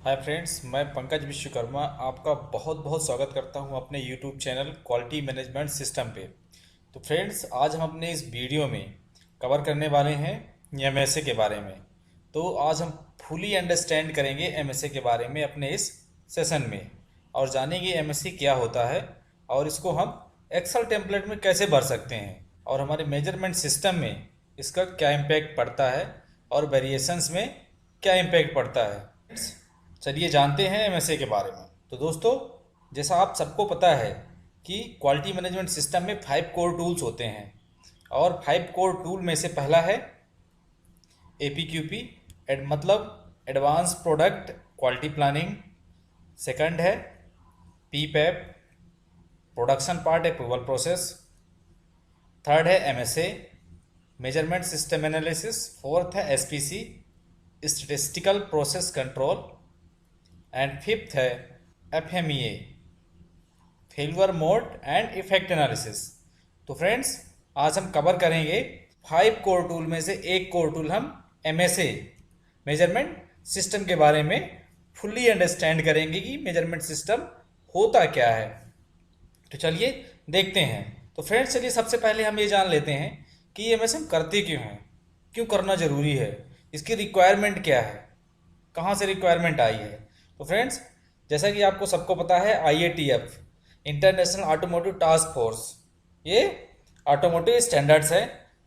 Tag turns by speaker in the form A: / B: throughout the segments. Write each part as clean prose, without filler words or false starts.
A: Hi friends, मैं पंकज विश्वकर्मा आपका बहुत बहुत स्वागत करता हूं अपने YouTube channel quality management system पे। तो फ्रेंड्स, आज हम अपने इस वीडियो में कवर करने वाले हैं एमएसए के बारे में। तो आज हम फुली अंडरस्टैंड करेंगे एमएसए के बारे में अपने इस सेशन में और जानेंगे एमएसए क्या होता है और इसको हम एक्सेल टेम्पलेट में कैसे भर सकते हैं और हमारे मेजरमेंट सिस्टम में इसका क्या इम्पैक्ट पड़ता है और वेरिएशंस में क्या इम्पैक्ट पड़ता है। चलिए जानते हैं एमएसए के बारे में। तो दोस्तों, जैसा आप सबको पता है कि क्वालिटी मैनेजमेंट सिस्टम में 5 कोर टूल्स होते हैं और 5 कोर टूल में से पहला है एपीक्यूपी, मतलब advance product quality planning. Second है PPAP, production part approval process. Third है MSA, measurement system analysis. Fourth है SPC, statistical process control. And fifth है FMEA, failure mode and effect analysis. तो फ्रेंड्स, आज हम कवर करेंगे 5 core tool में से एक कोर टूल हम एमएसए मेजरमेंट सिस्टम के बारे में फुल्ली अंडरस्टैंड करेंगे कि मेजरमेंट सिस्टम होता क्या है। तो चलिए देखते हैं। तो फ्रेंड्स, चलिए सबसे पहले हम ये जान लेते हैं कि एमएसए हम करते क्यों हैं, क्यों करना ज़रूरी है, इसकी रिक्वायरमेंट क्या है, कहाँ से रिक्वायरमेंट आई है। तो फ्रेंड्स, जैसा कि आपको सबको पता है, IATF international automotive task force ये ऑटोमोटिव स्टैंडर्ड्स है।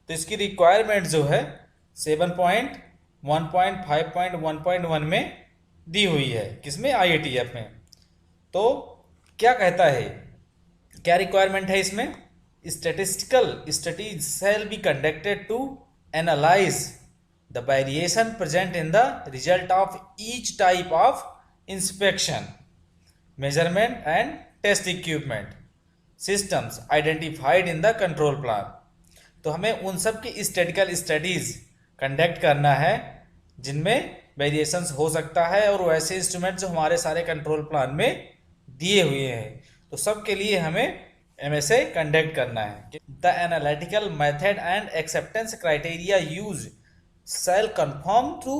A: तो इसकी रिक्वायरमेंट जो है 7.1.5.1.1 में दी हुई है। किसमें? IATF में। तो क्या कहता है, क्या रिक्वायरमेंट है इसमें? Statistical studies shall be conducted to analyse the variation present in the result of each type of inspection, measurement and test equipment systems identified in the control plan। तो हमें उन सब की स्टैटिकल स्टडीज कंडक्ट करना है जिनमें variations हो सकता है और वैसे इंस्ट्रूमेंट जो हमारे सारे कंट्रोल प्लान में दिए हुए हैं। तो सब के लिए हमें एमएसए कंडक्ट करना है। The analytical method and acceptance criteria use shall conform to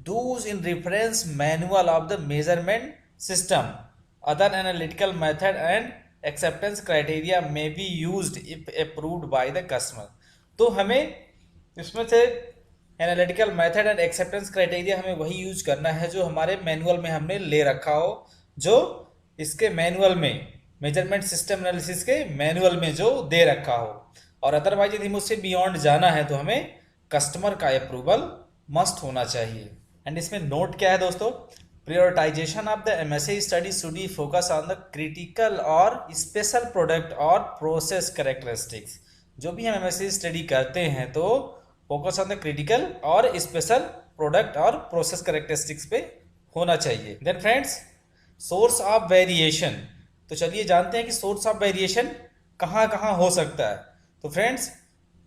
A: those in reference manual of the measurement system. Other analytical method and acceptance criteria may be used if approved by the customer। तो हमें इसमें से analytical method and acceptance criteria हमें वही use करना है जो हमारे मैनुअल में हमने ले रखा हो, जो इसके मैनुअल में मेजरमेंट सिस्टम एनालिसिस के मैनुअल में जो दे रखा हो। और अदरवाइज यदि मुझसे बियॉन्ड जाना है तो हमें कस्टमर का अप्रूवल मस्ट होना चाहिए। एंड इसमें नोट क्या है दोस्तों? Prioritisation of the MSA study should be focus on the critical or special product or process characteristics. जो भी हम एमएसए स्टडी करते हैं तो focus on the critical or special product or process characteristics पे होना चाहिए। Then friends, source of variation. तो चलिए जानते हैं कि सोर्स ऑफ वेरिएशन कहाँ कहाँ हो सकता है। तो फ्रेंड्स,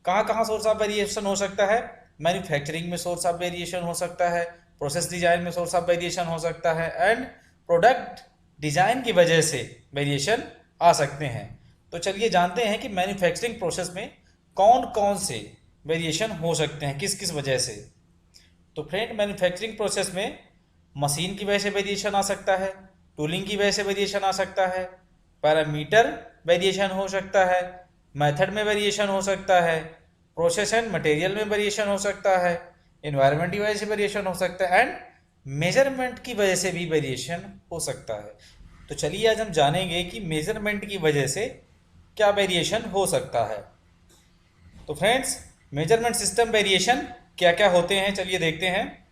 A: कहाँ कहाँ सोर्स ऑफ वेरिएशन हो सकता है? मैन्युफैक्चरिंग में सोर्स ऑफ वेरिएशन हो सकता है, प्रोसेस डिजाइन में सोर्स ऑफ वेरिएशन हो सकता है एंड प्रोडक्ट डिजाइन की वजह से वेरिएशन आ सकते हैं। तो चलिए जानते हैं कि मैन्युफैक्चरिंग प्रोसेस में कौन कौन से वेरिएशन हो सकते हैं, किस किस वजह से। तो फ्रेंड, मैन्युफैक्चरिंग प्रोसेस में मशीन की वजह से वेरिएशन आ सकता है, टूलिंग की वजह से वेरिएशन आ सकता है, पैरामीटर वेरिएशन हो सकता है, मेथड में वेरिएशन हो सकता है, प्रोसेस एंड मटेरियल में वेरिएशन हो सकता है, एनवायरनमेंट की वजह से वेरिएशन हो सकता है एंड मेजरमेंट की वजह से भी वेरिएशन हो सकता है। तो चलिए आज हम जानेंगे कि मेजरमेंट की वजह से क्या वेरिएशन हो सकता है। तो फ्रेंड्स, मेजरमेंट सिस्टम वेरिएशन क्या क्या होते हैं चलिए देखते हैं।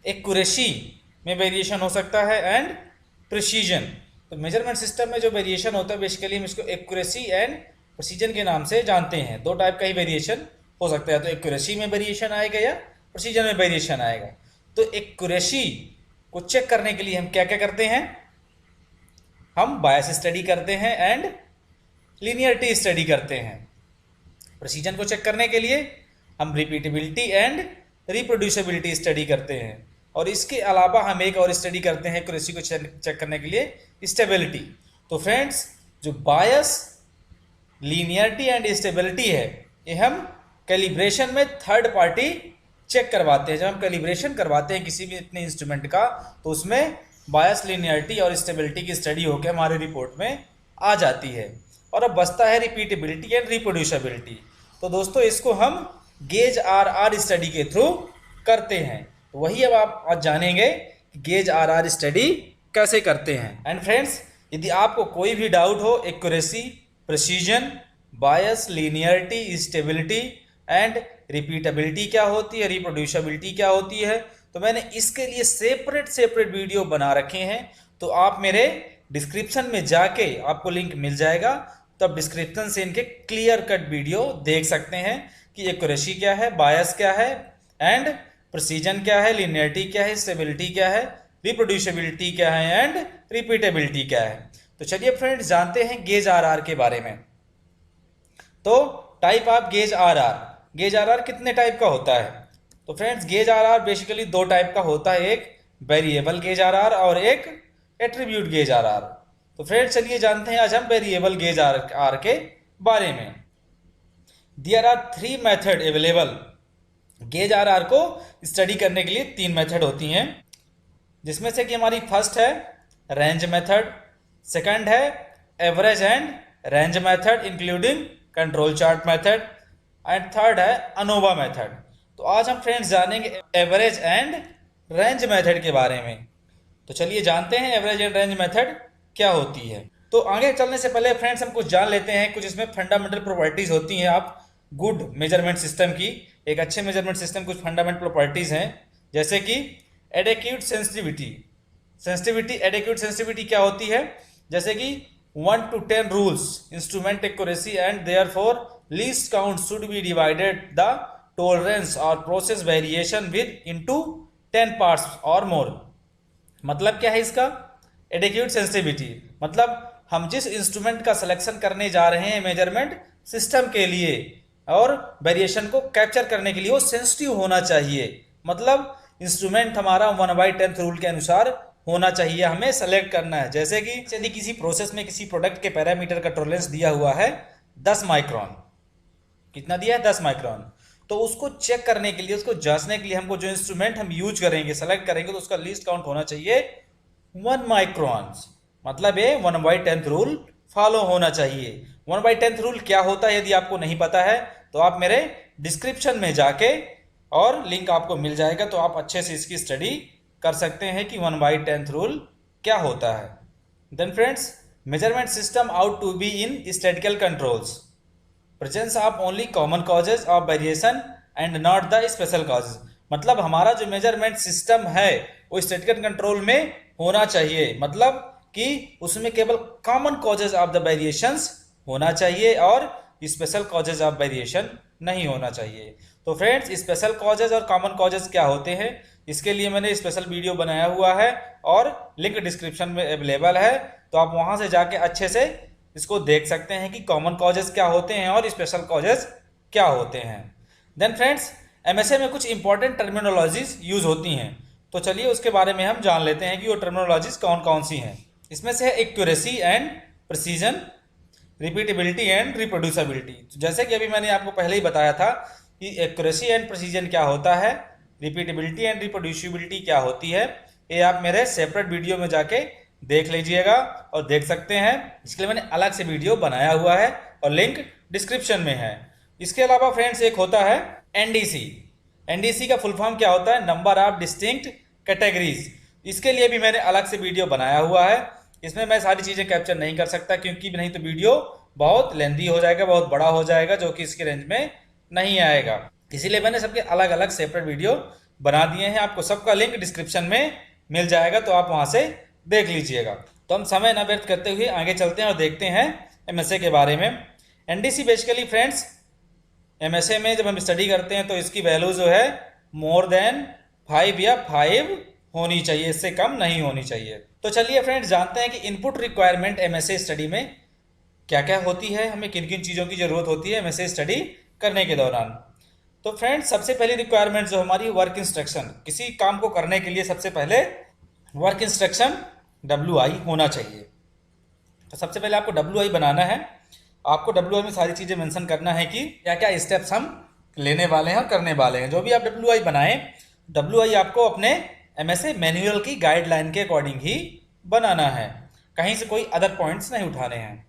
A: एक्यूरेसी में वेरिएशन हो सकता है एंड प्रिसीजन। तो मेजरमेंट सिस्टम में जो वेरिएशन होता है बेसिकली हम इसको एक्यूरेसी एंड प्रिसीजन के नाम से जानते हैं। दो टाइप का ही वेरिएशन हो सकता है, तो एक्यूरेसी में वेरिएशन आएगा या प्रिसीजन में वेरिएशन आएगा। तो एक्यूरेसी को चेक करने के लिए हम क्या क्या करते हैं? हम बायस स्टडी करते हैं एंड लीनियरिटी स्टडी करते हैं। प्रिसीजन को चेक करने के लिए हम रिपीटेबिलिटी एंड रिप्रोड्यूसिबिलिटी स्टडी करते हैं। और इसके अलावा हम एक और स्टडी करते हैं एक्यूरेसी को चेक करने के लिए, स्टेबिलिटी। तो फ्रेंड्स, जो बायस, लीनियरिटी एंड स्टेबिलिटी है ये हम कैलिब्रेशन में थर्ड पार्टी चेक करवाते हैं, जब हम कैलिब्रेशन करवाते हैं किसी भी अपने इंस्ट्रूमेंट का, तो उसमें बायस, लीनियरिटी और स्टेबिलिटी की स्टडी होकर हमारे रिपोर्ट में आ जाती है। और अब बचता है रिपीटेबिलिटी एंड रिप्रोड्यूसिबिलिटी। तो दोस्तों इसको हम गेज आर स्टडी के थ्रू करते हैं। तो वही अब आप आज जानेंगे कि गेज आर स्टडी कैसे करते हैं। एंड फ्रेंड्स, यदि आपको कोई भी डाउट हो accuracy, precision, bias, linearity, stability and repeatability क्या होती है, रिप्रोड्यूसिबिलिटी क्या होती है, तो मैंने इसके लिए सेपरेट वीडियो बना रखे हैं। तो आप मेरे डिस्क्रिप्शन में जाके आपको लिंक मिल जाएगा, तो आप डिस्क्रिप्शन से इनके क्लियर कट वीडियो देख सकते हैं कि एक्यूरेसी क्या है, बायस क्या है एंड प्रिसीजन क्या है, लीनियरिटी क्या है, स्टेबिलिटी क्या है, रिप्रोड्यूसिबिलिटी क्या है एंड रिपीटेबिलिटी क्या है। तो चलिए फ्रेंड्स जानते हैं गेज आर के बारे में। तो टाइप ऑफ गेज आर कितने टाइप का होता है? तो फ्रेंड्स गेज आर बेसिकली दो टाइप का होता है, एक वेरिएबल गेज आर और एक एट्रीब्यूट गेज आर। तो फ्रेंड्स चलिए जानते हैं आज हम वेरिएबल गेज आर के बारे में। There are 3 method available. Gauge R को स्टडी करने के लिए 3 मेथड होती हैं, जिसमें से कि हमारी फर्स्ट है रेंज मेथड, सेकंड है average and range method including control chart method and third है अनोवा मेथड। तो आज हम फ्रेंड्स जानेंगे एवरेज एंड रेंज मेथड के बारे में। तो चलिए जानते हैं एवरेज एंड रेंज मेथड क्या होती है। तो आगे चलने से पहले फ्रेंड्स हम कुछ जान लेते हैं, कुछ इसमें फंडामेंटल प्रॉपर्टीज होती हैं आप गुड मेजरमेंट सिस्टम की। एक अच्छे मेजरमेंट सिस्टम कुछ फंडामेंटल प्रॉपर्टीज हैं, जैसे कि एडेक्यूट सेंसिटिविटी। एडेक्यूट सेंसिटिविटी क्या होती है? जैसे कि 1 to 10 rules instrument accuracy and therefore least count should be divided the tolerance or process variation with into 10 parts or more। मतलब क्या है इसका? एडेक्यूट सेंसिटिविटी मतलब हम जिस इंस्ट्रूमेंट का सिलेक्शन करने जा रहे हैं मेजरमेंट सिस्टम के लिए और वेरिएशन को कैप्चर करने के लिए, वो सेंसिटिव होना चाहिए। मतलब इंस्ट्रूमेंट हमारा 1/10 रूल के अनुसार होना चाहिए, हमें सेलेक्ट करना है। जैसे कि यदि किसी प्रोसेस में किसी प्रोडक्ट के पैरामीटर का टॉलरेंस दिया हुआ है 10 माइक्रोन, कितना दिया है 10 माइक्रोन, तो उसको चेक करने के लिए, उसको जांचने के लिए हमको जो इंस्ट्रूमेंट हम यूज करेंगे, सेलेक्ट करेंगे, तो उसका लीस्ट काउंट होना चाहिए 1 माइक्रोन। मतलब ये 1/10 रूल फॉलो होना चाहिए। 1/10 रूल क्या होता है यदि आपको नहीं पता है तो आप मेरे डिस्क्रिप्शन में जाके, और लिंक आपको मिल जाएगा, तो आप अच्छे से इसकी स्टडी कर सकते हैं कि 1/10 रूल क्या होता है। Then friends, measurement system out to be in statistical controls, presence of only common causes of variation and not the special causes. मतलब हमारा जो मेजरमेंट सिस्टम है वो स्टैटिकल कंट्रोल में होना चाहिए, मतलब कि उसमें केवल common causes of the variations होना चाहिए और स्पेशल कॉजेज ऑफ वेरिएशन नहीं होना चाहिए। तो फ्रेंड्स स्पेशल कॉजेज और कॉमन कॉजेज क्या होते हैं, इसके लिए मैंने स्पेशल वीडियो बनाया हुआ है और लिंक डिस्क्रिप्शन में अवेलेबल है, तो आप वहां से जाके अच्छे से इसको देख सकते हैं कि कॉमन कॉजेज क्या होते हैं और स्पेशल कॉजेज क्या होते हैं। देन फ्रेंड्स, एमएसए में कुछ इंपॉर्टेंट टर्मिनोलॉजीज यूज होती हैं, तो चलिए उसके बारे में हम जान लेते हैं कि वो टर्मिनोलॉजीज कौन कौन सी हैं। इसमें से है accuracy and precision, repeatability and reproducibility. तो जैसे कि अभी मैंने आपको पहले ही बताया था कि एक्यूरेसी एंड प्रिसीजन क्या होता है, रिपीटेबिलिटी एंड रिप्रोड्यूसिबिलिटी क्या होती है, ये आप मेरे सेपरेट वीडियो में जाके देख लीजिएगा और देख सकते हैं। इसके लिए मैंने अलग से वीडियो बनाया हुआ है और लिंक डिस्क्रिप्शन में है। इसके अलावा फ्रेंड्स एक होता है एनडीसी। एनडीसी का फुल फॉर्म क्या होता है? Number of distinct categories. इसके लिए भी मैंने अलग से वीडियो बनाया हुआ है। इसमें मैं सारी चीज़ें कैप्चर नहीं कर सकता, क्योंकि नहीं तो वीडियो बहुत लेंदी हो जाएगा, बहुत बड़ा हो जाएगा, जो कि इसके रेंज में नहीं आएगा। इसीलिए मैंने सबके अलग अलग सेपरेट वीडियो बना दिए हैं। आपको सबका लिंक डिस्क्रिप्शन में मिल जाएगा, तो आप वहां से देख लीजिएगा। तो हम समय न व्यर्थ करते हुए आगे चलते हैं और देखते हैं एमएसए के बारे में। एनडीसी बेसिकली फ्रेंड्स, एमएसए में जब हम स्टडी करते हैं तो इसकी वैल्यू जो है मोर देन 5 या 5 होनी चाहिए, इससे कम नहीं होनी चाहिए। तो चलिए फ्रेंड्स जानते हैं कि इनपुट रिक्वायरमेंट एमएसए स्टडी में क्या क्या होती है, हमें किन किन चीज़ों की जरूरत होती है एमएसए स्टडी करने के दौरान। तो फ्रेंड्स सबसे पहली रिक्वायरमेंट जो हमारी वर्क इंस्ट्रक्शन, किसी काम को करने के लिए सबसे पहले वर्क इंस्ट्रक्शन WI होना चाहिए। तो सबसे पहले आपको WI बनाना है। आपको WI में सारी चीज़ें मेंशन करना है कि क्या क्या स्टेप्स हम लेने वाले हैं और करने वाले हैं। जो भी आप WI बनाएं, WI आपको अपने MSA मैनुअल की गाइडलाइन के अकॉर्डिंग ही बनाना है, कहीं से कोई अदर पॉइंट्स नहीं उठाने हैं।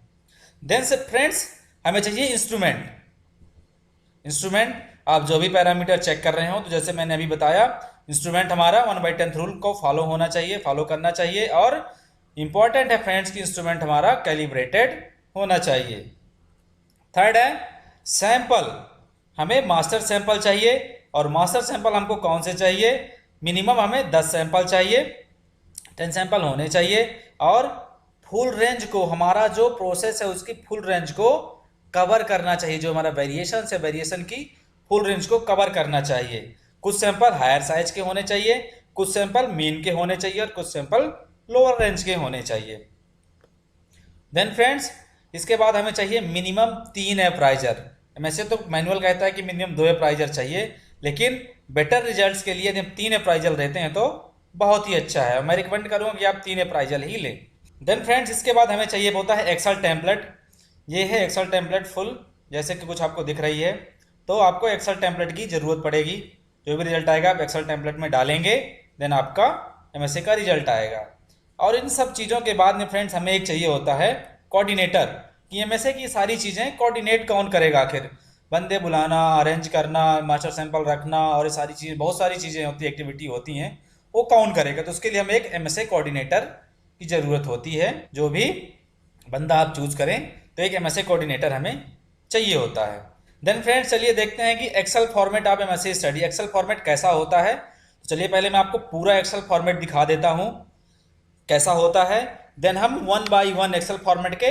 A: देन से फ्रेंड्स हमें चाहिए इंस्ट्रूमेंट। इंस्ट्रूमेंट आप जो भी पैरामीटर चेक कर रहे हो, तो जैसे मैंने अभी बताया, इंस्ट्रूमेंट हमारा 1/10 रूल को फॉलो होना चाहिए, फॉलो करना चाहिए। और इंपॉर्टेंट है फ्रेंड्स कि इंस्ट्रूमेंट हमारा कैलिब्रेटेड होना चाहिए। थर्ड है सैंपल, हमें मास्टर सैंपल चाहिए। और मास्टर सैंपल हमको कौन से चाहिए? मिनिमम हमें 10 सैंपल चाहिए, 10 सैंपल होने चाहिए। और फुल रेंज को, हमारा जो प्रोसेस है उसकी फुल रेंज को कवर करना चाहिए। जो हमारा वेरिएशन है, वेरिएशन की फुल रेंज को कवर करना चाहिए। कुछ सैंपल हायर साइज के होने चाहिए, कुछ सैंपल मीन के होने चाहिए और कुछ सैंपल लोअर रेंज के होने चाहिए। देन फ्रेंड्स इसके बाद हमें चाहिए मिनिमम 3 अप्राइजर। वैसे तो मैनुअल कहता है कि मिनिमम 2 अप्राइजर चाहिए, लेकिन बेटर रिजल्ट्स के लिए जब 3 अप्राइजल रहते हैं तो बहुत ही अच्छा है। मैं रिकमेंड करूँगा कि आप 3 अप्राइजल ही लें। देन फ्रेंड्स इसके बाद हमें चाहिए होता है एक्सेल टेम्पलेट। ये है एक्सेल टेम्पलेट फुल, जैसे कि कुछ आपको दिख रही है। तो आपको एक्सेल टेम्पलेट की ज़रूरत पड़ेगी। जो भी रिजल्ट आएगा आप एक्सेल टेम्पलेट में डालेंगे, देन आपका MSA का रिजल्ट आएगा। और इन सब चीज़ों के बाद में फ्रेंड्स हमें एक चाहिए होता है कोऑर्डिनेटर, कि MSA की सारी चीज़ें कोऑर्डिनेट कौन करेगा। आखिर बंदे बुलाना, अरेंज करना, मास्टर सैंपल रखना और ये सारी चीज़ें, बहुत सारी चीज़ें होती, एक्टिविटी होती हैं, वो कौन करेगा। तो उसके लिए हमें एक MSA कोऑर्डिनेटर की ज़रूरत होती है। जो भी बंदा आप चूज करें तो एक MSA कोऑर्डिनेटर हमें चाहिए होता है। देन फ्रेंड्स चलिए देखते हैं कि एक्सेल फॉर्मेट आप MSA स्टडी, एक्सेल फॉर्मेट कैसा होता है। तो चलिए पहले मैं आपको पूरा एक्सेल फॉर्मेट दिखा देता हूँ कैसा होता है। देन हम 1 बाय 1 एक्सेल फॉर्मेट के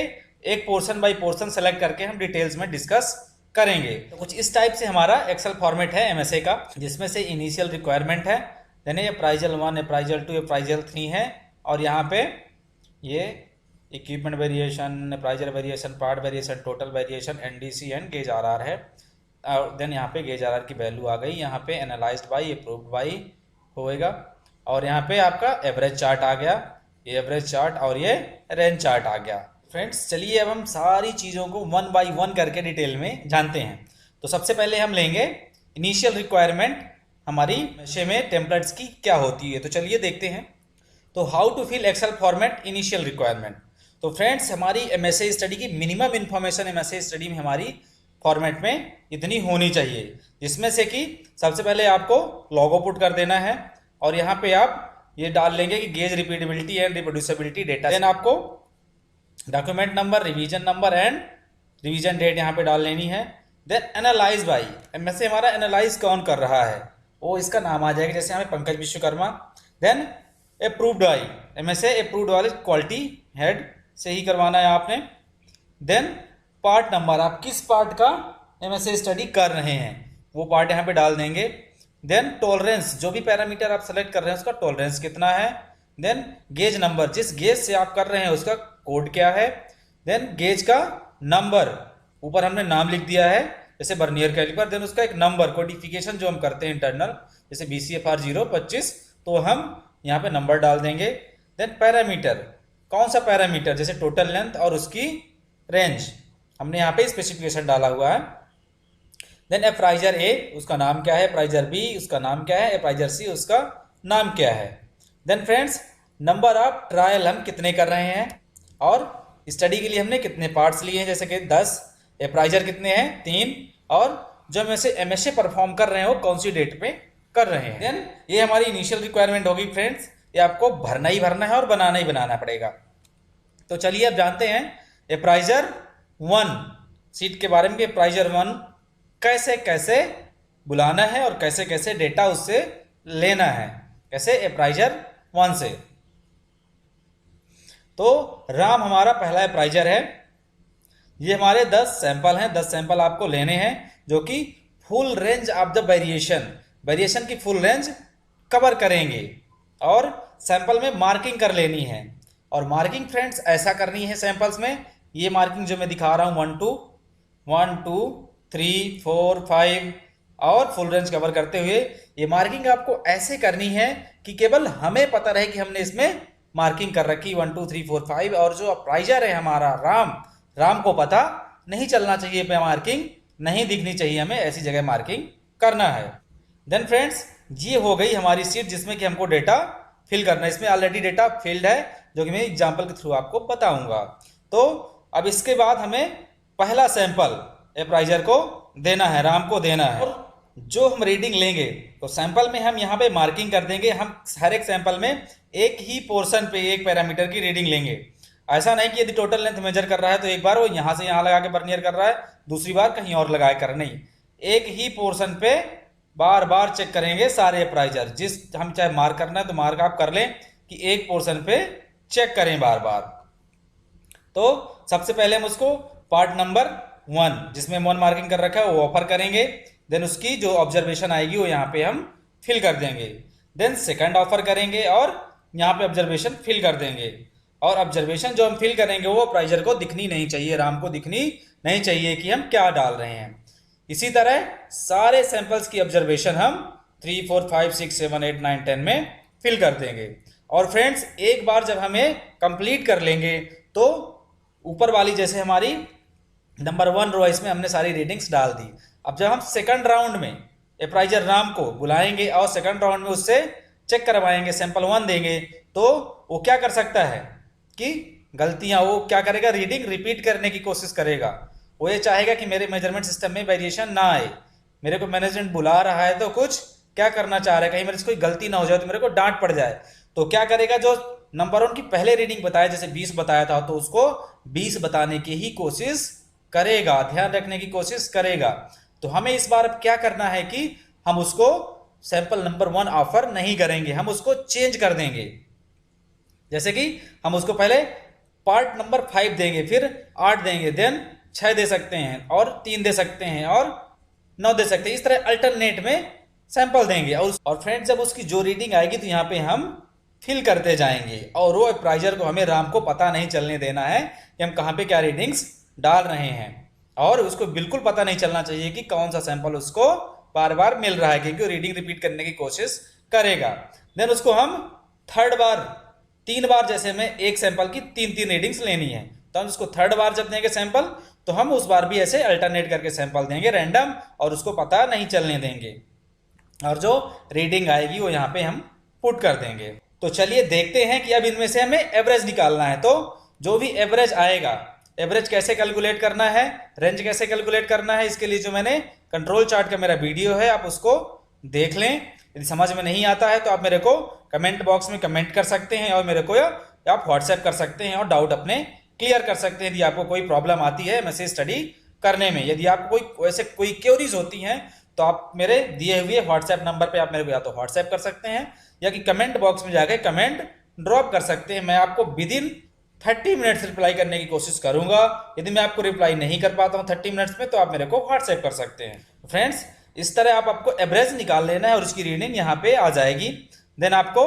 A: एक पोर्शन बाय पोर्शन सेलेक्ट करके हम डिटेल्स में डिस्कस करेंगे। तो कुछ इस टाइप से हमारा एक्सेल फॉर्मेट है MSA का, जिसमें से इनिशियल रिक्वायरमेंट है, देन अप्राइजल 1, अप्राइजल 2, अप्राइजल 3 है। और यहाँ पे ये equipment variation, appraisal variation, part variation, total variation, NDC and gauge RR है। और देन यहाँ पे गेज RR की वैल्यू आ गई। यहाँ पे एनालाइज्ड बाई, अप्रूव्ड बाई होएगा। और यहाँ पे आपका एवरेज चार्ट आ गया, ये एवरेज चार्ट, और ये रेंज चार्ट आ गया। फ्रेंड्स चलिए अब हम सारी चीज़ों को 1 बाय 1 करके डिटेल में जानते हैं। तो सबसे पहले हम लेंगे इनिशियल रिक्वायरमेंट हमारी MSA में टेम्पलेट्स की क्या होती है। तो चलिए देखते हैं। तो how to fill excel format initial requirement. तो फ्रेंड्स हमारी MSA स्टडी की मिनिमम इन्फॉर्मेशन MSA स्टडी में हमारी फॉर्मेट में इतनी होनी चाहिए, जिसमें से कि सबसे पहले आपको लॉगो पुट कर देना है। और यहाँ पे आप ये डाल लेंगे कि gauge repeatability and reproducibility data. Then आपको document number, revision number and revision date यहाँ पे डाल लेनी है। देन एनालाइज बाई, MSA हमारा एनालाइज कौन कर रहा है वो इसका नाम आ जाएगा, जैसे हमें Pankaj Vishwakarma. Then approved by, MSA approved वाले क्वालिटी हेड से ही करवाना है आपने। देन पार्ट नंबर, आप किस पार्ट का MSA स्टडी कर रहे हैं वो पार्ट यहाँ पे डाल देंगे। देन टॉलरेंस, जो भी पैरामीटर आप सेलेक्ट कर रहे हैं उसका टॉलरेंस कितना है। देन गेज नंबर, जिस गेज से आप कर रहे हैं उसका कोड क्या है। देन गेज का नंबर, ऊपर हमने नाम लिख दिया है जैसे बर्नियर कैलिपर। देन उसका एक नंबर कोडिफिकेशन जो हम करते हैं इंटरनल, जैसे BCFR 025, तो हम यहाँ पे नंबर डाल देंगे। देन पैरामीटर, कौन सा पैरामीटर, जैसे टोटल लेंथ और उसकी रेंज, हमने यहाँ पे स्पेसिफिकेशन डाला हुआ है। देन अप्राइजर A उसका नाम क्या है, अप्राइजर B उसका नाम क्या है, अप्राइजर C उसका नाम क्या है। Then friends number of trial हम कितने कर रहे हैं और स्टडी के लिए हमने कितने पार्ट्स लिए हैं, जैसे कि 10, अप्राइजर कितने हैं 3, और जो MSA परफॉर्म कर रहे हैं वो कौन सी डेट पे कर रहे हैं। देन ये हमारी इनिशियल रिक्वायरमेंट होगी फ्रेंड्स, ये आपको भरना ही भरना है और बनाना ही बनाना पड़ेगा। तो चलिए अब जानते हैं अप्राइजर 1 सीट के बारे में। अप्राइजर 1 कैसे कैसे बुलाना है और कैसे कैसे डेटा उससे लेना है, कैसे अप्राइजर 1 से। तो राम हमारा पहला अप्राइजर है। ये हमारे 10 सैंपल हैं, 10 सैंपल आपको लेने हैं जो कि full range of the variation की फुल रेंज कवर करेंगे। और सैंपल में मार्किंग कर लेनी है। और मार्किंग फ्रेंड्स ऐसा करनी है सैंपल्स में, ये मार्किंग जो मैं दिखा रहा हूँ 1 2 3 4 5 और फुल रेंज कवर करते हुए, ये मार्किंग आपको ऐसे करनी है कि केवल हमें पता रहे कि हमने इसमें मार्किंग कर रखी 1 2 3 4 5। और जो अप्राइजर है हमारा राम को पता नहीं चलना चाहिए पे मार्किंग नहीं दिखनी चाहिए, हमें ऐसी जगह मार्किंग करना है। देन फ्रेंड्स, ये हो गई हमारी शीट जिसमें कि हमको डेटा फिल करना है। इसमें ऑलरेडी डेटा फिल्ड है जो कि मैं एग्जाम्पल के थ्रू आपको बताऊंगा। तो अब इसके बाद हमें पहला सैंपल अप्राइजर को देना है, राम को देना है। और जो हम रीडिंग लेंगे तो सैंपल में हम यहाँ पे मार्किंग कर देंगे। हम हर एक सैंपल में एक ही पोर्शन पे एक पैरामीटर की रीडिंग लेंगे। ऐसा नहीं कि यदि टोटल लेंथ मेजर कर रहा है तो एक बार वो यहाँ से यहाँ लगा के वर्नियर कर रहा है, दूसरी बार कहीं और लगा कर, नहीं, एक ही पोर्शन पे बार बार चेक करेंगे सारे अप्राइजर। जिस हम चाहे मार्क करना है तो मार्क आप कर लें कि एक पोर्शन पे चेक करें बार बार। तो सबसे पहले हम उसको पार्ट नंबर 1 जिसमें 1 मार्किंग कर रखा है वो ऑफर करेंगे। देन उसकी जो ऑब्जर्वेशन आएगी वो यहाँ पे हम फिल कर देंगे। देन सेकंड ऑफर करेंगे और यहाँ पे ऑब्जर्वेशन फिल कर देंगे। और ऑब्जर्वेशन जो हम फिल करेंगे वो अप्राइजर को दिखनी नहीं चाहिए, राम को दिखनी नहीं चाहिए कि हम क्या डाल रहे हैं। इसी तरह सारे सैंपल्स की ऑब्जर्वेशन हम 3, 4, 5, 6, 7, 8, 9, 10 में फिल कर देंगे। और फ्रेंड्स, एक बार जब हमें कंप्लीट कर लेंगे तो ऊपर वाली जैसे हमारी नंबर 1 रो इसमें हमने सारी रीडिंग्स डाल दी। अब जब हम सेकंड राउंड में अप्राइजर राम को बुलाएंगे और सेकंड राउंड में उससे चेक करवाएंगे, सैंपल 1 देंगे, तो वो क्या कर सकता है कि गलतियां, वो क्या करेगा, रीडिंग रिपीट करने की कोशिश करेगा। वो ये चाहेगा कि मेरे मेजरमेंट सिस्टम में वेरिएशन ना आए। मेरे को मैनेजमेंट बुला रहा है तो कुछ क्या करना चाह रहा है, कहीं मेरे से कोई गलती ना हो जाए तो मेरे को डांट पड़ जाए। तो क्या करेगा, जो नंबर 1 की पहले रीडिंग बताया, जैसे 20 बताया था, तो उसको 20 बताने की ही कोशिश करेगा, ध्यान रखने की कोशिश करेगा। तो हमें इस बार अब क्या करना है कि हम उसको सैंपल नंबर 1 ऑफर नहीं करेंगे, हम उसको चेंज कर देंगे। जैसे कि हम उसको पहले पार्ट नंबर 5 देंगे, फिर 8 देंगे, देन 6 दे सकते हैं, और 3 दे सकते हैं, और 9 दे सकते हैं। इस तरह अल्टरनेट में सैंपल देंगे। और फ्रेंड्स, जब उसकी जो रीडिंग आएगी तो यहाँ पे हम फिल करते जाएंगे, और वो अप्राइजर को, हमें राम को पता नहीं चलने देना है कि हम कहाँ पे क्या रीडिंग्स डाल रहे हैं। और उसको बिल्कुल पता नहीं चलना चाहिए कि कौन सा सैंपल उसको बार बार मिल रहा है, क्योंकि वो रीडिंग रिपीट करने की कोशिश करेगा। देन उसको हम थर्ड बार 3 बार, जैसे में एक सैंपल की 3-3 रीडिंग्स लेनी है, तो हम उसको थर्ड बार जब देंगे सैंपल तो हम उस बार भी ऐसे अल्टरनेट करके सैंपल देंगे रैंडम, और उसको पता नहीं चलने देंगे। और जो रीडिंग आएगी वो यहाँ पे हम पुट कर देंगे। तो चलिए देखते हैं कि अब इनमें से हमें एवरेज निकालना है। तो जो भी एवरेज आएगा, एवरेज कैसे कैलकुलेट करना है, रेंज कैसे कैलकुलेट करना है, इसके लिए जो मैंने कंट्रोल चार्ट का मेरा वीडियो है, आप उसको देख लें। यदि समझ में नहीं आता है तो आप मेरे को कमेंट बॉक्स में कमेंट कर सकते हैं, और मेरे को या आप व्हाट्सएप कर सकते हैं और डाउट अपने क्लियर कर सकते हैं। यदि आपको कोई प्रॉब्लम आती है मैसेज स्टडी करने में, यदि आपको कोई क्वेरीज होती हैं, तो आप मेरे दिए हुए व्हाट्सएप नंबर पे आप मेरे को या तो व्हाट्सएप कर सकते हैं या कि कमेंट बॉक्स में जाके कमेंट ड्रॉप कर सकते हैं। मैं आपको विदिन 30 मिनट्स रिप्लाई करने की कोशिश करूंगा। यदि मैं आपको रिप्लाई नहीं कर पाता हूं 30 मिनट्स में, तो आप मेरे को व्हाट्सएप कर सकते हैं। फ्रेंड्स, इस तरह आपको एवरेज निकाल लेना है और उसकी रीडिंग यहाँ पे आ जाएगी। देन आपको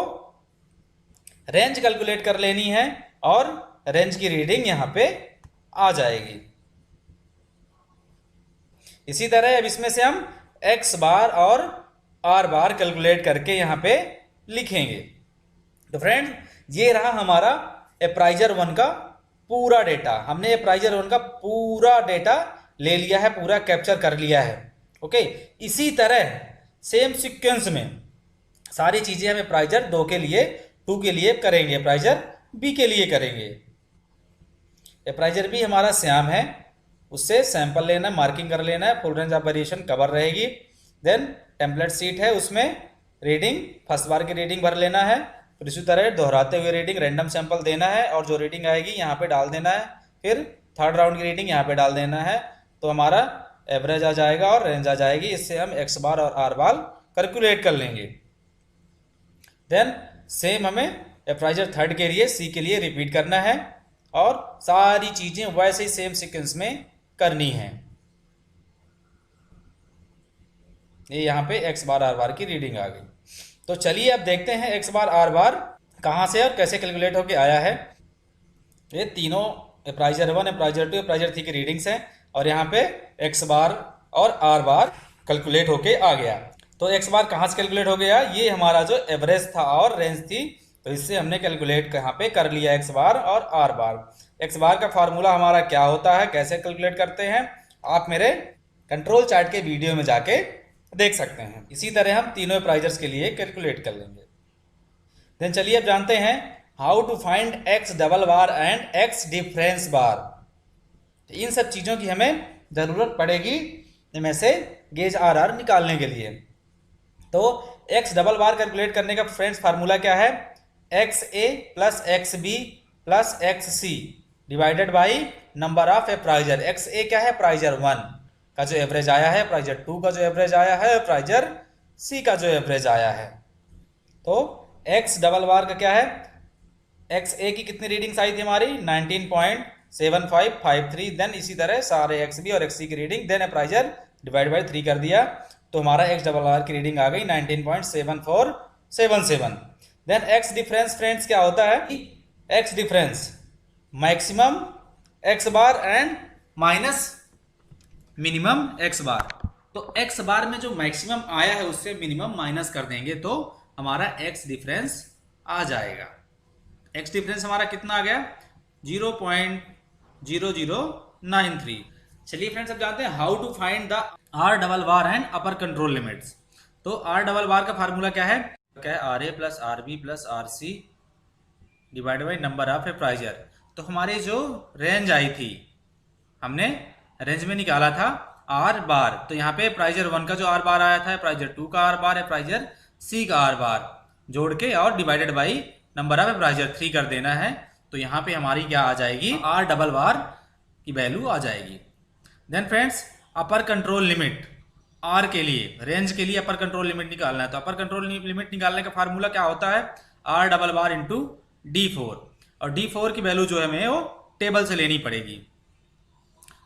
A: रेंज कैलकुलेट कर लेनी है और रेंज की रीडिंग यहाँ पे आ जाएगी। इसी तरह अब इसमें से हम x बार और r बार कैलकुलेट करके यहाँ पे लिखेंगे। तो फ्रेंड, ये रहा हमारा अप्राइजर 1 का पूरा डेटा। हमने अप्राइजर 1 का पूरा डेटा ले लिया है, पूरा कैप्चर कर लिया है। ओके, इसी तरह सेम सीक्वेंस में सारी चीजें हम अप्राइजर 2 के लिए, 2 के लिए करेंगे, अप्राइजर B के लिए करेंगे। अप्राइजर B हमारा श्याम है, उससे सैंपल लेना, मार्किंग कर लेना है, full range of variation cover रहेगी। देन टेम्पलेट सीट है, उसमें रीडिंग फर्स्ट बार की रीडिंग भर लेना है, फिर इसी तरह दोहराते हुए रीडिंग रैंडम सैंपल देना है, और जो रीडिंग आएगी यहाँ पे डाल देना है, फिर थर्ड राउंड की रीडिंग यहाँ पे डाल देना है। तो हमारा एवरेज आ जाएगा और रेंज आ जाएगी। इससे हम x बार और r बार कैलकुलेट कर लेंगे। देन सेम हमें अप्राइजर 3 के लिए, C के लिए रिपीट करना है, और सारी चीजें वैसे ही सेम सीक्वेंस में करनी है। ये यहाँ पे x बार r बार की रीडिंग आ गई। तो चलिए अब देखते हैं x बार r बार कहाँ से और कैसे कैलकुलेट होके आया है। ये तीनों अप्राइजर 1, अप्राइजर 2, अप्राइजर 3 की रीडिंग्स हैं, और यहाँ पे x बार और r बार कैलकुलेट होके आ गया। तो x बार कहाँ से कैलकुलेट हो गया, ये हमारा जो एवरेज था और रेंज थी, तो इससे हमने कैलकुलेट यहाँ पे कर लिया x बार और r बार। x बार का फार्मूला हमारा क्या होता है, कैसे कैलकुलेट करते हैं, आप मेरे कंट्रोल चार्ट के वीडियो में जाके देख सकते हैं। इसी तरह हम तीनों प्राइजर्स के लिए कैलकुलेट कर लेंगे। देन चलिए अब जानते हैं how to find X double bar and X difference bar. इन सब चीज़ों की हमें ज़रूरत पड़ेगी इनमें से गेज आर आर निकालने के लिए। तो एक्स डबल बार कैलकुलेट करने का फ्रेंड्स फार्मूला क्या है, X A plus X B plus X C divided by number of appraiser. X A क्या है, प्राइजर 1 का जो एवरेज आया है, प्राइजर 2 का जो एवरेज आया है, प्राइजर सी का जो एवरेज आया है। तो एक्स डबल बार का क्या है, एक्स ए की कितनी रीडिंग्स आई थी हमारी 19.7553। देन इसी तरह सारे एक्स बी और एक्स सी की रीडिंग देन प्राइजर डिवाइड बाई 3 कर दिया, तो हमारा एक्स डबल बार की रीडिंग आ गई 19.7477। देन एक्स डिफरेंस फ्रेंड्स क्या होता है, X difference maximum X bar and minus minimum X bar. तो एक्स बार में जो मैक्सिमम आया है उससे मिनिमम माइनस कर देंगे तो हमारा एक्स डिफरेंस आ जाएगा। एक्स डिफरेंस हमारा कितना आ गया 0.0093। चलिए फ्रेंड्स अब जानते हैं how to find the R double bar and upper control limits. तो आर डबल बार का फार्मूला क्या है R A plus R B plus R C divide by number of appraiser. तो हमारी जो रेंज आई थी हमने range में निकाला था आर बार, तो यहाँ पे प्राइजर 1 का जो आर बार आया था, प्राइजर 2 का आर बार है, प्राइजर सी का आर बार जोड़ के और डिवाइडेड बाई नंबर ऑफ प्राइजर 3 कर देना है। तो यहाँ पे हमारी क्या आ जाएगी आर डबल बार की वैल्यू आ जाएगी। Then friends upper control limit R के लिए, रेंज के लिए अपर कंट्रोल लिमिट निकालना है। तो अपर कंट्रोल लिमिट निकालने का फार्मूला क्या होता है are double bar into D4, और D4 की वैल्यू जो है हमें वो टेबल से लेनी पड़ेगी।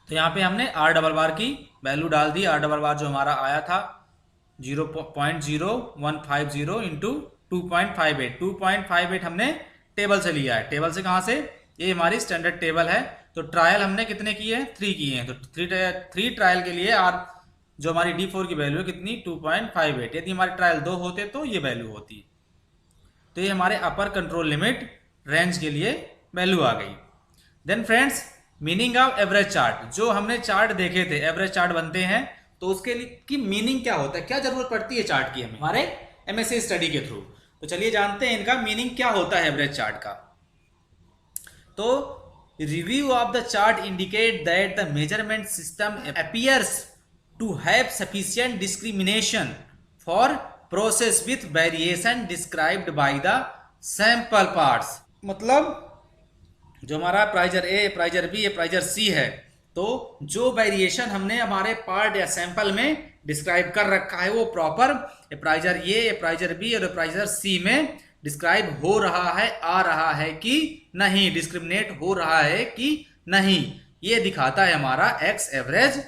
A: तो यहाँ पे हमने आर डबल बार की वैल्यू डाल दी। आर डबल बार जो हमारा आया था 0.0150 इंटू 2.58 हमने टेबल से लिया है। टेबल से कहाँ से, ये हमारी स्टैंडर्ड टेबल है। तो ट्रायल हमने कितने किए हैं 3 किए हैं, तो 3 ट्रायल के लिए आर जो हमारी D4 की वैल्यू है कितनी 2.58। यदि हमारे ट्रायल 2 होते तो ये वैल्यू होती। तो ये हमारे अपर कंट्रोल लिमिट रेंज के लिए वैल्यू आ गई। Then friends meaning of average chart, जो हमने चार्ट देखे थे एवरेज चार्ट बनते हैं तो उसके लिए की मीनिंग क्या होता है, क्या जरूरत पड़ती है चार्ट की हमें हमारे MSc स्टडी के थ्रू। तो चलिए जानते हैं इनका मीनिंग क्या होता है एवरेज चार्ट का। तो review of the chart indicate that the measurement system appears to have sufficient discrimination for process with variation described by the sample parts. मतलब जो हमारा प्राइजर ए, प्राइजर बी, प्राइजर सी है, तो जो वेरिएशन हमने हमारे पार्ट या सैंपल में डिस्क्राइब कर रखा है वो प्रॉपर प्राइजर ए, प्राइजर बी और प्राइजर सी में डिस्क्राइब हो रहा है, आ रहा है कि नहीं, डिस्क्रिमिनेट हो रहा है कि नहीं, ये दिखाता है हमारा एक्स एवरेज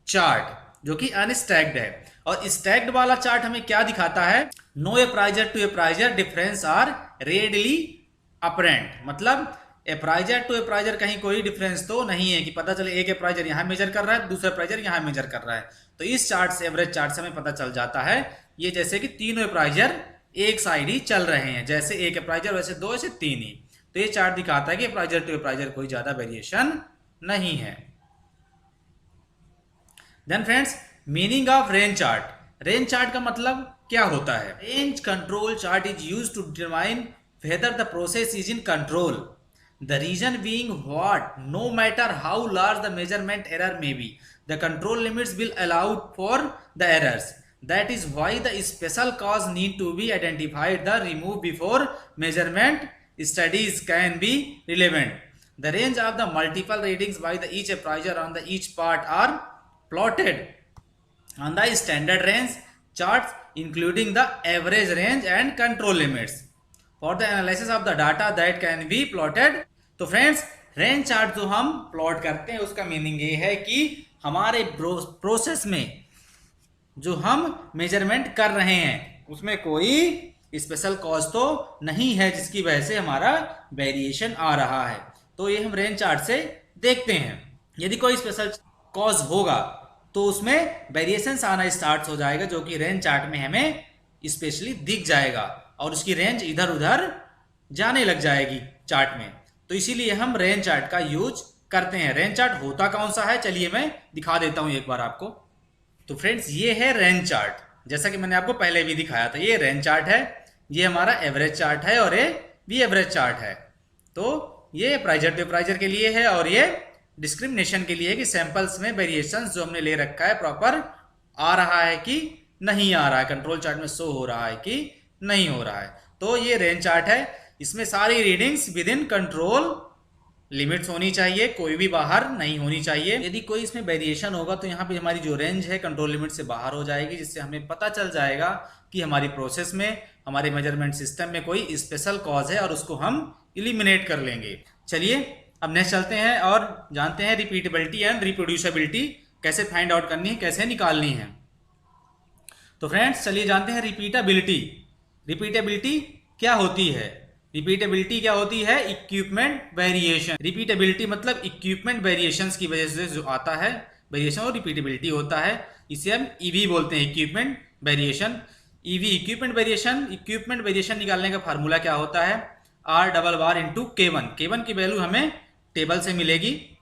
A: चार्ट जो कि अनस्टैक्ड है। और स्टैक्ड वाला चार्ट हमें क्या दिखाता है, no appraiser to appraiser difference are readily apparent. मतलब ए प्राइजर टू ए प्राइजर कहीं कोई डिफरेंस तो नहीं है कि पता चले एक प्राइजर यहां मेजर कर रहा है दूसरा प्राइजर यहां मेजर कर रहा है। तो इस चार्ट से, एवरेज चार्ट से हमें पता चल जाता है ये जैसे कि तीनों प्राइजर एक साइड ही चल रहे हैं, जैसे एक प्राइजर वैसे 2 ऐसे 3 ही। तो ये चार्ट दिखाता है कि प्राइजर टू प्राइजर कोई ज्यादा वेरिएशन नहीं है। Then friends meaning of range chart. Range chart का मतलब क्या होता है, range control chart is used to determine whether the process is in control, the reason being what no matter how large the measurement error may be, the control limits will allow for the errors. That is why the special cause need to be identified, the remove before measurement studies can be relevant. The range of the multiple readings by the each appraiser on the each part are plotted on the standard range charts including the average range and control limits for the analysis of the data that can be plotted. तो friends range chart जो हम plot करते हैं उसका meaning ये है कि हमारे प्रोसेस में जो हम मेजरमेंट कर रहे हैं उसमें कोई स्पेशल कॉज तो नहीं है जिसकी वजह से हमारा वेरिएशन आ रहा है। तो ये हम रेंज चार्ट से देखते हैं। यदि कोई स्पेशल कॉज होगा तो उसमें वेरिएशंस आना स्टार्ट हो जाएगा जो कि रेंज चार्ट में हमें स्पेशली दिख जाएगा और उसकी रेंज इधर उधर जाने लग जाएगी चार्ट में। तो इसीलिए हम रेंज चार्ट का यूज करते हैं। रेंज चार्ट होता कौन सा है, चलिए मैं दिखा देता हूं एक बार आपको। तो फ्रेंड्स ये है रेंज चार्ट, जैसा कि मैंने आपको पहले भी दिखाया था। ये रेंज चार्ट है, ये हमारा एवरेज चार्ट है और ये भी एवरेज चार्ट है। तो ये प्राइजर टू प्राइजर के लिए है और ये डिस्क्रिमिनेशन के लिए है कि सैंपल्स में वेरिएशंस जो हमने ले रखा है प्रॉपर आ रहा है कि नहीं आ रहा है, कंट्रोल चार्ट में शो हो रहा है कि नहीं हो रहा है। तो ये रेंज चार्ट है, इसमें सारी readings with in control limits होनी चाहिए, कोई भी बाहर नहीं होनी चाहिए। यदि कोई इसमें वेरिएशन होगा तो यहाँ पे हमारी जो रेंज है कंट्रोल लिमिट से बाहर हो जाएगी, जिससे हमें पता चल जाएगा कि हमारी प्रोसेस में, हमारे मेजरमेंट सिस्टम में कोई स्पेशल कॉज है और उसको हम इलिमिनेट कर लेंगे। चलिए अब नेक्स्ट चलते हैं और जानते हैं रिपीटेबिलिटी एंड रिप्रोड्यूसिबिलिटी कैसे फाइंड आउट करनी है, कैसे निकालनी है। तो फ्रेंड्स चलिए जानते हैं रिपीटेबिलिटी। रिपीटेबिलिटी क्या होती है? रिपीटेबिलिटी क्या होती है? Equipment variation. रिपीटेबिलिटी मतलब इक्विपमेंट वेरिएशंस की वजह से जो आता है वेरिएशन और रिपीटेबिलिटी होता है, इसे हम ईवी बोलते हैं, equipment variation. EV equipment variation. Equipment variation निकालने का फार्मूला क्या होता है? Are double bar into K1। K1 की वैल्यू हमें टेबल से मिलेगी,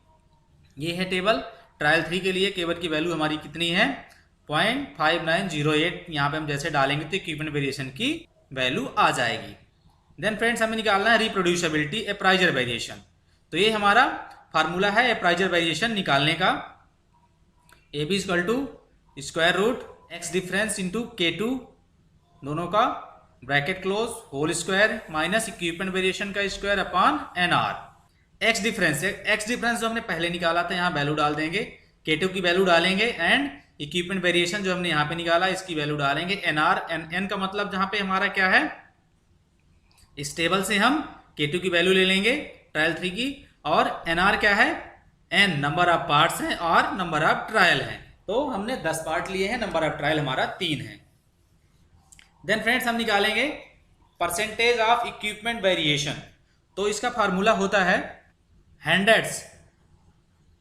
A: ये है टेबल। ट्रायल 3 के लिए K1 की वैल्यू हमारी कितनी है? 0.5908। यहाँ पे हम जैसे डालेंगे तो इक्विपमेंट वेरिएशन की वैल्यू आ जाएगी। देन फ्रेंड्स हमें निकालना है रिप्रोड्यूसिबिलिटी एप्राइजर वेरिएशन। तो ये हमारा फार्मूला है एप्राइजर वेरिएशन निकालने का। A V equal to square root X difference into K2 दोनों का bracket close whole square minus equipment variation का square upon NR। X difference जो हमने पहले निकाला था यहाँ वैल्यू डाल देंगे, K2 की वैल्यू डालेंगे एंड इक्विपमेंट वेरिएशन जो हमने यहाँ पे निकाला इसकी वैल्यू डालेंगे NR। N का मतलब जहाँ पे हमारा क्या है, इस टेबल से हम K2 की वैल्यू ले लेंगे ट्रायल 3 की, और NR क्या है? N नंबर ऑफ पार्ट्स हैं और नंबर ऑफ ट्रायल हैं। तो हमने 10 पार्ट लिए हैं, नंबर ऑफ ट्रायल हमारा 3 है। देन फ्रेंड्स हम निकालेंगे परसेंटेज ऑफ इक्विपमेंट वेरिएशन। तो इसका फार्मूला होता है hundreds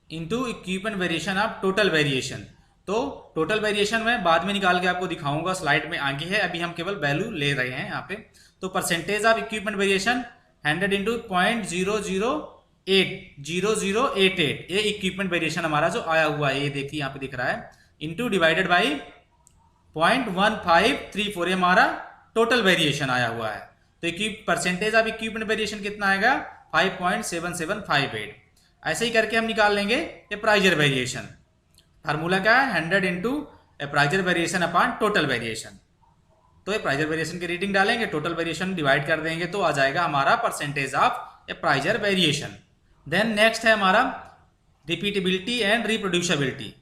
A: into equipment variation of total variation. तो टोटल वेरिएशन मैं बाद में निकाल के आपको दिखाऊंगा, स्लाइड में आगे है, अभी हम केवल वैल्यू ले रहे हैं यहाँ पे। तो percentage of equipment variation 100 into 0.0088 ये इक्विपमेंट वेरिएशन हमारा जो आया हुआ है, ये देखिए यहाँ पे दिख रहा है, इंटू डिवाइडेड बाई 0.1534 हमारा टोटल वेरिएशन आया हुआ है। तो परसेंटेज ऑफ इक्विपमेंट वेरिएशन कितना आएगा? 5.7758। ऐसे ही करके हम निकाल लेंगे एप्राइजर वेरिएशन। फार्मूला क्या है? 100 into appraiser variation upon total variation. तो एप्राइजर वेरिएशन की रीडिंग डालेंगे, टोटल वेरिएशन डिवाइड कर देंगे तो आ जाएगा हमारा percentage of appraiser variation. Then next है हमारा repeatability and reproducibility.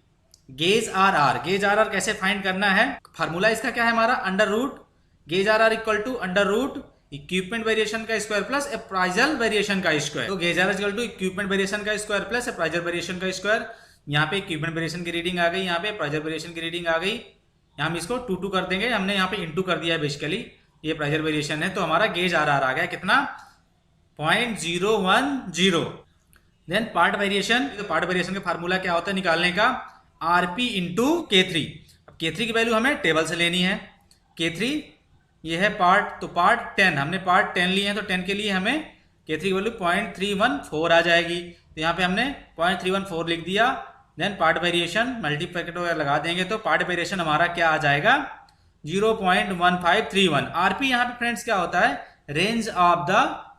A: Gauge R कैसे फाइंड करना है? फार्मूला इसका क्या है हमारा? Under root gauge R equal to under root equipment variation का स्क्वायर प्लस एप्राइजल वेरिएशन का स्क्वायर। तो gauge R equal to equipment variation का स्क्वायर प्लस एप्राइजल वेरिएशन का स्क्वायर। यहाँ पे इक्विपमेंट वेरिएशन की रीडिंग आ गई, यहाँ पे एप्राइजल वेरिएशन की रीडिंग आ गई। यहाँ हम इसको 2 कर देंगे, हमने यहाँ पे इंटू कर दिया है बेसिकली, ये एप्राइजल वेरिएशन है। तो हमारा गेज आर आ गया कितना? 0.010। Then part variation. तो पार्ट वेरिएशन का फार्मूला क्या होता है निकालने का? RP into K3। अब K3 की वैल्यू हमें टेबल से लेनी है। K3 ये है पार्ट, तो पार्ट 10 हमने पार्ट 10 लिए हैं, तो 10 के लिए हमें K3 की वैल्यू 0.314 आ जाएगी। तो यहाँ पे हमने 0.314 लिख दिया। देन पार्ट वेरिएशन मल्टीप्लिकेटर वगैरह लगा देंगे तो पार्ट वेरिएशन हमारा क्या आ जाएगा? 0.1531। RP यहाँ पे फ्रेंड्स क्या होता है? Range of the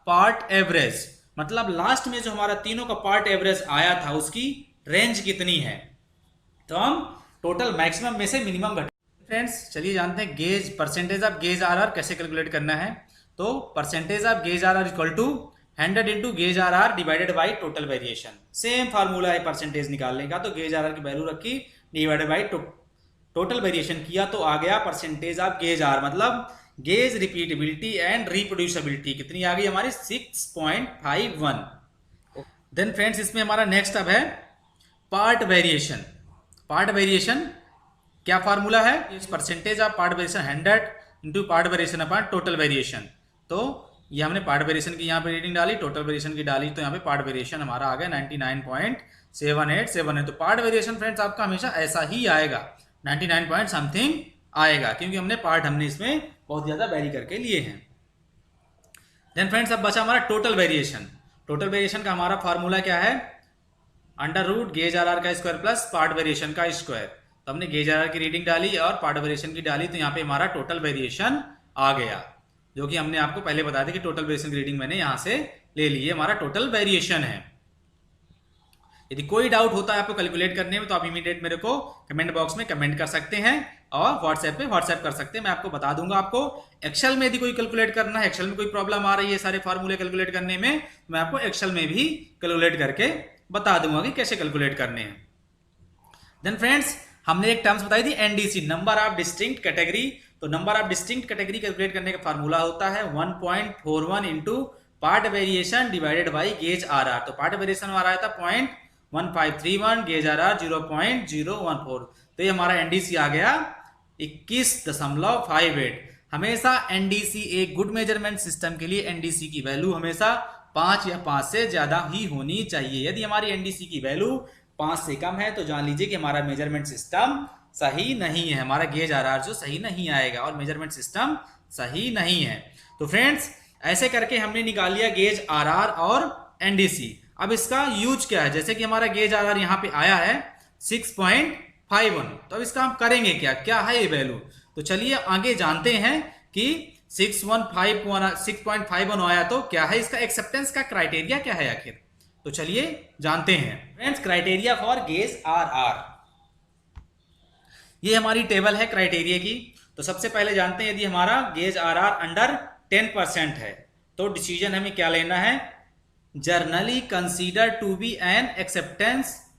A: part average, मतलब लास्ट में जो हमारा तीनों का पार्ट एवरेज आया था उसकी रेंज कितनी है। तो हम टोटल मैक्सिमम में से मिनिमम घटा। फ्रेंड्स चलिए जानते हैं gauge percentage of gauge R कैसे कैलकुलेट करना है। तो percentage of gauge R equal to 100 into gauge R divided by total variation. Same formula है परसेंटेज निकालने का। तो गेज आर की वैल्यू रखी डिवाइडेड बाई टोटल वेरिएशन किया तो आ गया परसेंटेज ऑफ गेज आर, मतलब गेज रिपीटेबिलिटी एंड रिप्रोड्यूसिबिलिटी कितनी आ गई हमारी? 6.51। देन फ्रेंड्स इसमें हमारा नेक्स्ट अब है पार्ट वेरिएशन। पार्ट वेरिएशन क्या फार्मूला है? इस percentage of part variation 100 into part variation upon total variation. तो ये हमने पार्ट वेरिएशन की यहाँ पे रीडिंग डाली, टोटल वेरिएशन की डाली, तो यहाँ पे पार्ट वेरिएशन हमारा आ गया 99.787 है। तो पार्ट वेरिएशन फ्रेंड्स आपका हमेशा ऐसा ही आएगा, 99 पॉइंट समथिंग आएगा, क्योंकि हमने इसमें बहुत ज्यादा वेरी करके लिए हैं। देन फ्रेंड्स अब बचा हमारा टोटल वेरिएशन। टोटल वेरिएशन का हमारा फार्मूला क्या है? अंडर रूट गेज आर का स्क्वायर प्लस पार्ट वेरिएशन का स्क्वायर। तो हमने गेज आर की रीडिंग डाली और पार्ट वेरिएशन की डाली, तो यहाँ पे हमारा टोटल वेरिएशन आ गया, जो कि हमने आपको पहले बता दिया कि टोटल वेरिएशन की रीडिंग मैंने यहाँ से ले ली है, हमारा टोटल वेरिएशन है। यदि कोई डाउट होता है आपको कैलकुलेट करने में तो आप इमीडिएट मेरे को कमेंट बॉक्स में कमेंट कर सकते हैं और व्हाट्सएप पे व्हाट्सएप कर सकते हैं, मैं आपको बता दूंगा। आपको एक्सेल में यदि कोई कैलकुलेट करना है, एक्सेल में कोई प्रॉब्लम आ रही है सारे फार्मूले कैलकुलेट करने में, मैं आपको एक्सेल में भी कैलकुलेट करके बता दूंगा कि कैसे कैलकुलेट करने हैं। देन फ्रेंड्स, हमने एक टर्म्स बताई थी NDC, number of distinct category. तो number of distinct category calculate करने का फार्मूला होता है 1.41 into part variation divided by gauge R R. तो पार्ट वेरिएशन हमारा आया था 0.1531, गेज आर आर 0.014, तो ये हमारा एनडीसी आ गया 21.58। हमेशा एनडीसी एक गुड मेजरमेंट सिस्टम के लिए एनडीसी की वैल्यू हमेशा 5 या 5 से ज्यादा ही होनी चाहिए। यदि हमारी एनडीसी की वैल्यू 5 से कम है तो जान लीजिए कि हमारा मेजरमेंट सिस्टम सही नहीं है, हमारा गेज आरआर जो सही नहीं आएगा और मेजरमेंट सिस्टम सही नहीं है। तो फ्रेंड्स, ऐसे करके हमने निकाल लिया गेज आरआर और एनडीसी। अब इसका यूज क्या है, जैसे कि हमारा गेज आरआर यहाँ पे आया है 6.51, तो अब इसका हम करेंगे क्या, क्या है ये वैल्यू। तो चलिए आगे जानते हैं कि 6.51 आया तो क्या है इसका एक्सेप्टेंस का क्राइटेरिया क्या है आखिर। तो चलिए जानते हैं friends, criteria for gauge RR. ये हमारी टेबल है क्राइटेरिया की। तो सबसे पहले जानते हैं यदि हमारा गेज आरआर अंडर 10% है तो डिसीजन हमें क्या लेना है, generally consider to be an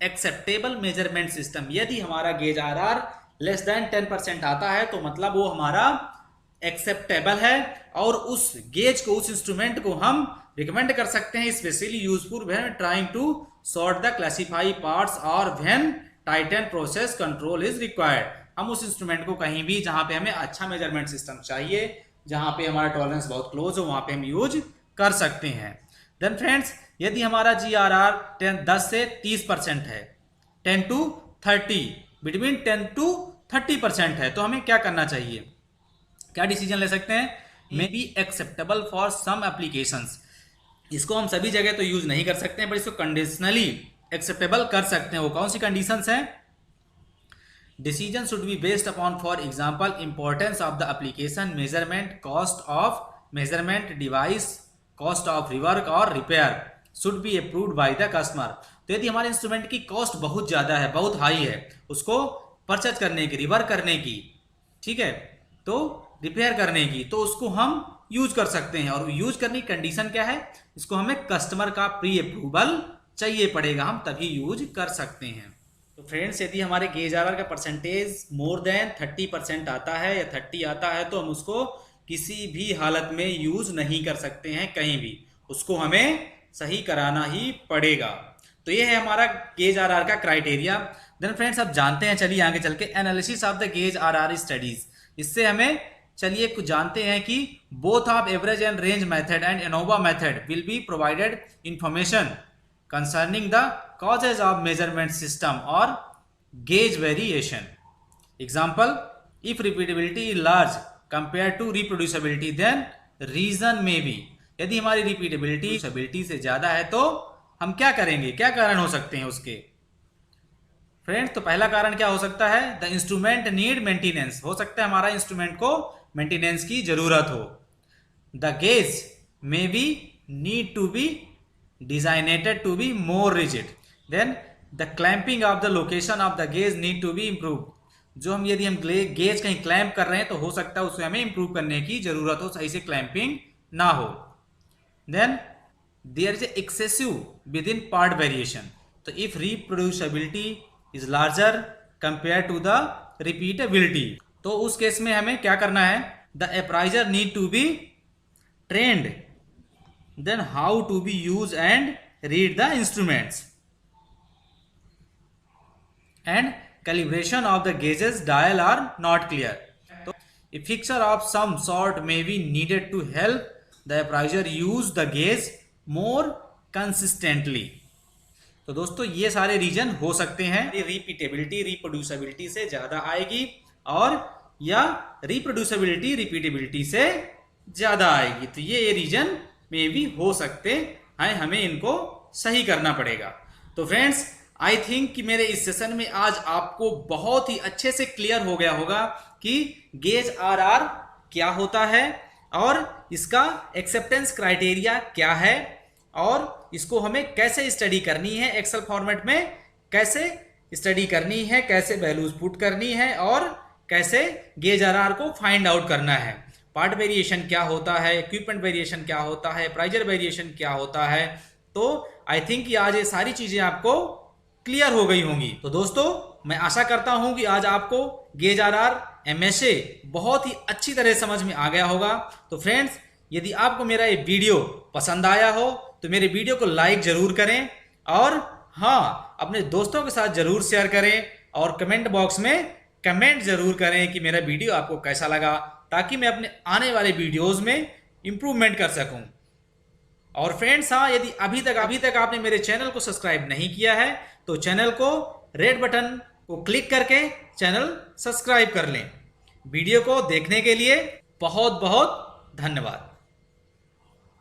A: acceptable measurement system. यदि हमारा गेज आरआर लेस देन 10% आता है तो मतलब वो हमारा एक्सेप्टेबल है और उस गेज को, उस इंस्ट्रूमेंट को हम रिकमेंड कर सकते हैं, specially useful when trying to sort the classify parts और when tighten process control is required. हम उस इंस्ट्रूमेंट को कहीं भी जहां पे हमें अच्छा मेजरमेंट सिस्टम चाहिए, जहां पे हमारा टॉलरेंस बहुत क्लोज हो, वहां पे हम यूज कर सकते हैं। देन फ्रेंड्स, यदि हमारा GRR 10 से 30% है, 10 to 30, बिटवीन 10 to 30% है, तो हमें क्या करना चाहिए, क्या डिसीजन ले सकते हैं, may be acceptable for some applications. इसको हम सभी जगह तो यूज नहीं कर सकते हैं, पर इसको कंडीशनली एक्सेप्टेबल कर सकते हैं। वो कौन सी कंडीशंस हैं, decision should be based upon for example importance of the application, measurement, cost of measurement device, cost of rework और repair should be approved by the customer. तो यदि हमारे इंस्ट्रूमेंट की कॉस्ट बहुत ज्यादा है, बहुत हाई है, उसको परचेज करने की, रिवर्क करने की, ठीक है, तो रिपेयर करने की, तो उसको हम यूज कर सकते हैं। और यूज करने की कंडीशन क्या है, इसको हमें कस्टमर का प्री अप्रूवल चाहिए पड़ेगा, हम तभी यूज कर सकते हैं। तो फ्रेंड्स, यदि हमारे गेज आरआर का परसेंटेज मोर देन 30% आता है या 30 आता है तो हम उसको किसी भी हालत में यूज नहीं कर सकते हैं, कहीं भी उसको हमें सही कराना ही पड़ेगा। तो ये है हमारा गेज आरआर का क्राइटेरिया। देन फ्रेंड्स, अब जानते हैं, चलिए आगे चल के analysis of the gauge RR studies. इससे हमें चलिए कुछ जानते हैं कि both of average and range method and ANOVA method will be provided information concerning the causes of measurement system or gauge variation. Example, if repeatability is large compared to reproducibility then reason may be। यदि हमारी repeatability से ज्यादा है तो हम क्या करेंगे, क्या कारण हो सकते हैं उसके फ्रेंड्स। तो पहला कारण क्या हो सकता है, द इंस्ट्रूमेंट नीड मेंटेनेंस, हो सकता है हमारा इंस्ट्रूमेंट को मेंटेनेंस की जरूरत हो। The gauge may be need to be designated to be more rigid, then the clamping of the location of the gauge need to be improved। जो हम यदि हम गेज कहीं क्लैंप कर रहे हैं तो हो सकता है उसमें हमें इंप्रूव करने की जरूरत हो, सही से क्लैंपिंग ना हो। then there is a excessive within part variation। तो if reproducibility is larger compared to the repeatability, तो उस केस में हमें क्या करना है, the appraiser need to be trained then how to be use and read the instruments, and calibration of the gauges dial are not clear। तो a fixture of some sort may be needed to help the appraiser use the gauge more consistently। तो दोस्तों ये सारे reason हो सकते हैं, repeatability reproducibility से ज्यादा आएगी और या रिप्रोड्यूसिबिलिटी रिपीटेबिलिटी से ज्यादा आएगी। तो ये रीजन में भी हो सकते हैं, हमें इनको सही करना पड़ेगा। तो फ्रेंड्स, आई थिंक कि मेरे इस सेशन में आज आपको बहुत ही अच्छे से क्लियर हो गया होगा कि गेज आरआर क्या होता है और इसका एक्सेप्टेंस क्राइटेरिया क्या है और इसको हमें कैसे स्टडी करनी है, एक्सेल फॉर्मेट में कैसे स्टडी करनी है, कैसे वैल्यूज पुट करनी है और कैसे गेज आरआर को फाइंड आउट करना है, पार्ट वेरिएशन क्या होता है, इक्विपमेंट वेरिएशन क्या होता है, प्राइजर वेरिएशन क्या होता है। तो आई थिंक कि आज ये सारी चीजें आपको क्लियर हो गई होंगी। तो दोस्तों मैं आशा करता हूं कि आज आपको गेज आरआर एमएसए बहुत ही अच्छी तरह समझ में आ गया होगा। तो फ्रेंड्स, यदि आपको मेरा ये वीडियो पसंद आया हो तो मेरे वीडियो को लाइक जरूर करें और हाँ, अपने दोस्तों के साथ जरूर शेयर करें और कमेंट बॉक्स में कमेंट जरूर करें कि मेरा वीडियो आपको कैसा लगा, ताकि मैं अपने आने वाले वीडियोस में इंप्रूवमेंट कर सकूं। और फ्रेंड्स हाँ, यदि अभी तक आपने मेरे चैनल को सब्सक्राइब नहीं किया है तो चैनल को रेड बटन को क्लिक करके चैनल सब्सक्राइब कर लें। वीडियो को देखने के लिए बहुत बहुत धन्यवाद।